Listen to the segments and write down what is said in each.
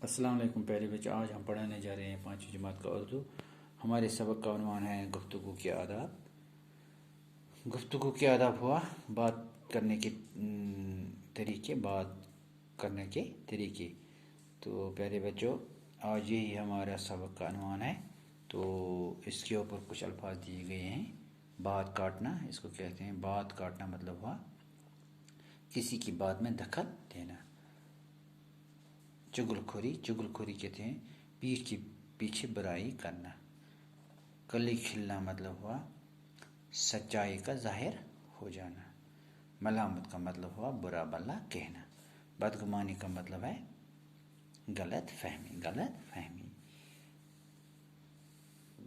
अस्सलाम वालेकुम प्यारे बच्चों, आज हम पढ़ाने जा रहे हैं 5वीं जमात का उर्दू। हमारे सबक का उन्वान है गुफ्तगू के आदाब। गुफ्तगू के आदाब हुआ बात करने के तरीके, बात करने के तरीके। तो प्यारे बच्चों, आज यही हमारा सबक का उन्वान है। तो इसके ऊपर कुछ अल्फाज दिए गए हैं। बात काटना, इसको कहते हैं बात काटना, मतलब हुआ किसी की बात में दखल देना। चुगलखोरी, चुगलखोरी कहते हैं पीठ के पीछे बुराई करना। कली खिलना मतलब हुआ सच्चाई का जाहिर हो जाना। मलामत का मतलब हुआ बुरा भला कहना। बदगुमानी का मतलब है गलत फहमी, गलत फहमी।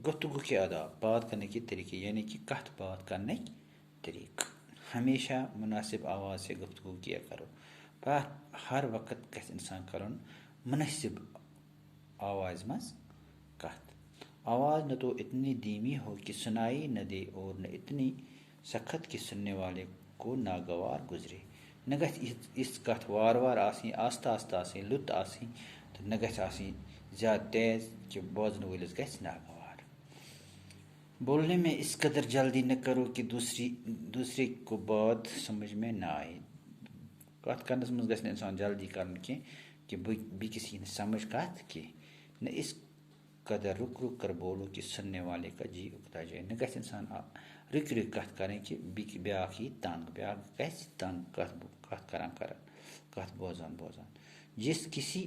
गुफ्तगू के आदाब, बात करने के तरीके, यानी कि कथ बात करने तरीका। हमेशा मुनासिब आवाज़ से गुफ्तगू किया करो। पर हर वक्त गैस इंसान करन मुनासिब आवाज़ मस कथ। आवाज़ न तो इतनी धीमी हो कि सुनाई न दे और न इतनी सख्त कि सुनने वाले को नागवार गुजरे। न गस इस कथ वार वार आसी, आस्ता आस्ता आसी, लुत आसी, तो न गस आसी ज़्यादा तेज़ कि बोझन वलिस गस नागवार। बोलने में इस कदर जल्दी न करो कि दूसरे को बात समझ में ना आए। कथ करनस मज गस इंसान जल्दी कर कि भी किसी ने समझ कथ की। न इस कदर रुक रुक कर बोलो कि सुनने वाले का जी उकता जाए। न गस इंसान रुक रुक कथ करें कि ब्याख ही तंग, ब्याख गस तंग कथ करान कर कथ बोजान बोजान। जिस किसी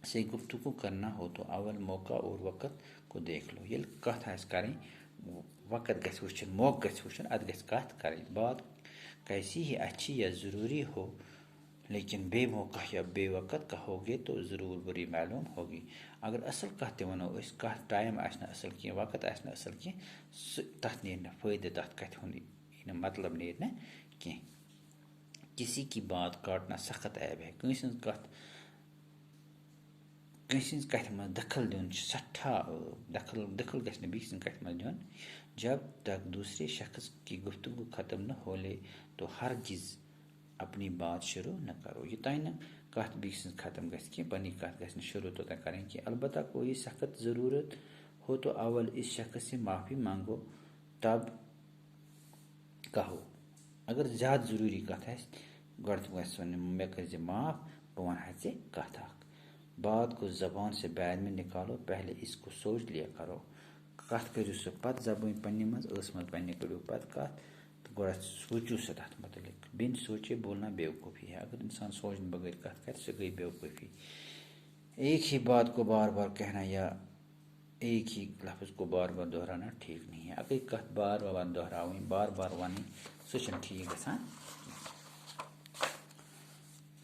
से गुफ्तगू करना हो तो अवल मौका और वक़्त को देख लो। ये कथ आस करें वक़्त गस वुचन, मौका गस वुचन, अद गस कथ करें। बात कैसी ही अच्छी या ज़रूरी हो, लेकिन बेमौका या बेवक़्त कहोगे तो ज़रूर बुरी मालूम होगी। अगर असल कहते वनो इस कथ टाइम आसना असल की, वक़्त आसना असल की, तथ नीर फ़ायदे तथ कथ होने मतलब नीर कि किसी की बात काटना सख्त ऐब है। कंसिन कथ में दखल दिन सट्ठा दखल गसने बीच कथ में दिन। जब तक दूसरे शख्स की गुफ्तगू ख़त्म न हो ले तो हरगिज़ अपनी बात शुरू न करो। ये तय न कथ बीच ख़त्म गस कि पनी कथ गस शुरू तो तय करें कि अलबत्ता कोई सख्त ज़रूरत हो तो अवल इस शख्स से माफ़ी मांगो, तब कहो। अगर ज़्यादा ज़रूरी कथ है गढ़ गस मे कर माफ़ बवन है से कथ। बात को ज़बान से बैद में निकालो, पहले इसको सोच लिया करो। कथ करो सो पत जबान पन्ने मज मत पन्ने करो पत कथ तो गोड़ा सोचो से तथ मतलब बिन सोचे बोलना बेवकूफ़ी है। अगर इंसान सोचने बगैर कथ कर सो गई बेवकूफ़ी। एक ही बात को बार बार कहना या एक ही लफ्ज़ को बार बार दोहराना ठीक नहीं है। अगर कथ बार बार दोहरावी, बार बार वानी सोचना ठीक है।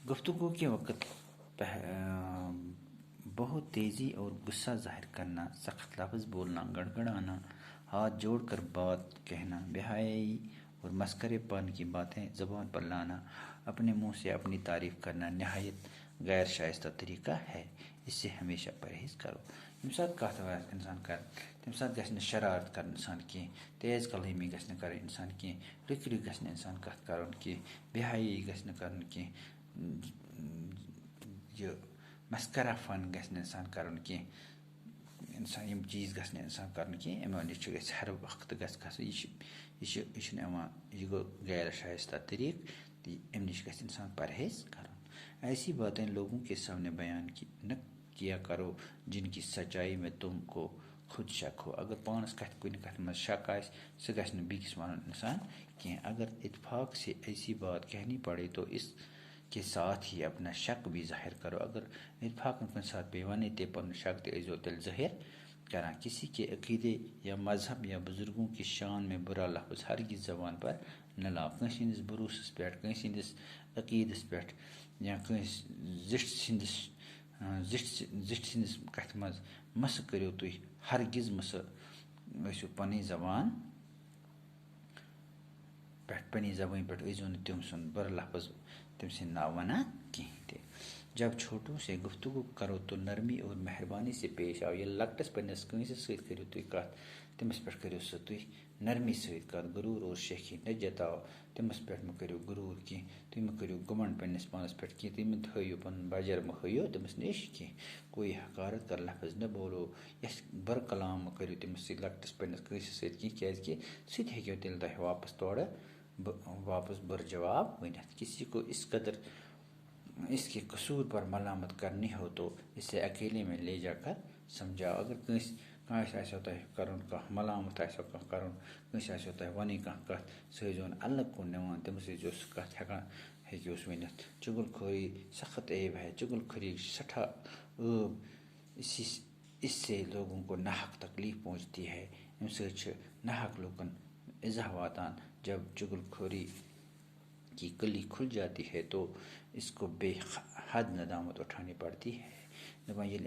गुफ्तगू के वक़्त बहुत तेज़ी और गुस्सा जाहिर करना, सख्त लफ्ज़ बोलना, गड़गड़ाना, हाथ जोड़कर बात कहना, बेहयाई और मस्करेपन की बातें ज़बान पर लाना, अपने मुंह से अपनी तारीफ़ करना नहायत गैर शाइस्ता तरीका है। इससे हमेशा परहेज़ करो। यम साथ कथ इंसान कर तम साथ गस शरारत कर इंसान की, तेज़ कलमी गस कर इंसान की, रुक रुक गस इंसान कथ कर की, बेहयाई गस कर की, जो मस्करा फन गस इंसान कर की, इंसान यम चीज़ गस इंसान कर की गस हर वक्त गस यह गो गैर शाइस्ता तरीक। अम नश गस इंसान परहेज़ कर। ऐसी बातें लोगों के सामने बयान की न किया करो जिनकी सच्चाई में तुमको खुद शक हो। अगर पानस कथ कुन कथ में शक आए सह गस बीकिस वन इंसान कि अगर इत्फाक से ऐसी बात कहनी पड़े तो इसके साथ ही अपना शक भी जाहिर करो। अगर इत्फाक के साथ बेवानी ते पन शक ते इज़ो दिल जाहिर करा। किसी के अकीदे या मजहब या बुजुर्गों की शान में बुरा लफ्ज़ हरगिज़ ज़बान पर न लाओ। कंस हंदिस भरोसस पे, कंस हंदिस अकीदस पे या कंस जिठ सिंदिस कथ मज मस करो तुम हरगिज़ मस ऐसो पनी ज़बान पे, पनी ज़बान पे ऐसो न तुम सुन बुरा लफ्ज़ तुम से ना वना कहीं ते। जब छोटों से गुफ्तगू करो तो नरमी और मेहरबानी से पेश आओ। ये लकटस पन्नस कंस सत करो तुम कत तमस पे करो सो तुम नरमी सत कत गुरूर और शेखी न जताओ तमस पे मह करो गुरूर की तुम मह करो गुमंड पन्नस पानस पे कि तुम थो पन बजर मह हो तमस नश की कोई हकारत कर लफज न बोलो यस बर कलाम मह करो तमस सत लकटस पन्नस कंस सत कि सत हेको तेल तह वापस तोड़ वापस बर जवाब वनित। किसी को इस कदर इसके कसूर पर मलामत करनी हो तो इसे अकेले में ले जाकर समझाओ। अगर कंस होता है करुन कह मलामत करुन कंस होता है वन कह कत सोन अलग कुन निवान तम जो कत हेकान हेकोस वनित। चुगलखोरी सख्त ऐब है। चुगलखोरी सठा ऐब इससे लोगों को नाहक तकलीफ पहुँचती है। अमि नाहक लोगन इज़ा वातान। जब चुगलखोरी की कली खुल जाती है तो इसको बेहद नदामत उठानी पड़ती है। दपान ये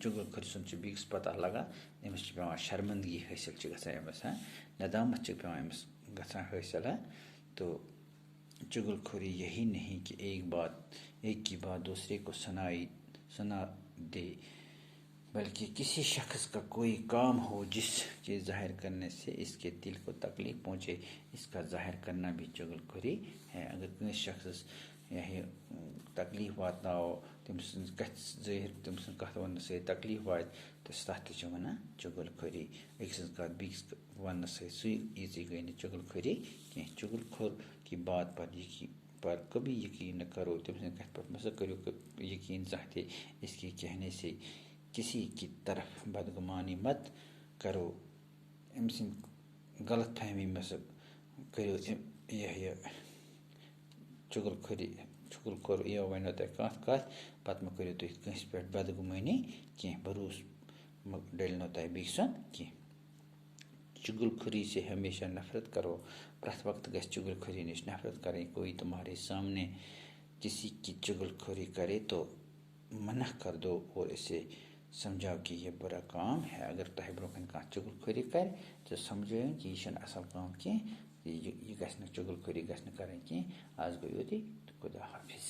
चुगलखोरी सुन बीस पता लगा अमस पे शर्मिंदगी हासिल गमस नदामत पे अमस हासिल। तो चुगलखोरी यही नहीं कि एक की बात दूसरे को सुना दे, बल्कि किसी शख्स का कोई काम हो जिसके जाहिर करने से इसके दिल को तकलीफ पहुँचे, इसका जाहिर करना भी चुगलखोरी है। अगर किसी शख्स यह तकलीफ वाता हो तमस जाहिर तमस कत वन से तकलीफ वात तो तथ वन चुगलखोरी। एक कत बीस वन से सही गई न चुगलखोरी कह। चुगलखोर की बात पर कभी यकीन न करो। तमस कत पर मस करो यकीन चाहते इसके कहने से किसी की तरफ बदगुमानी मत करो। अमस गलत फहमी मस करो यह चुगलखोर यह वन तह कत पत मह करो तुम कंस पे बदगुमानी कह भरोस डलो तह बीस कह। चुगलखोरी से हमेशा नफरत करो। प्रत वक्त गस चुगलखोरी नश नफरत करें। कोई तुम्हारे सामने किसी की चुगलखोरी करे तो मना कर दो और इसे समझाओ कि यह बुरा काम है। अगर तह ब्रोकन कह चुगलखोरी कर तो समझो कि यह असल काम कह, यह गस चुगलखोरी गस करें कह। आज गो खुदा हाफिज।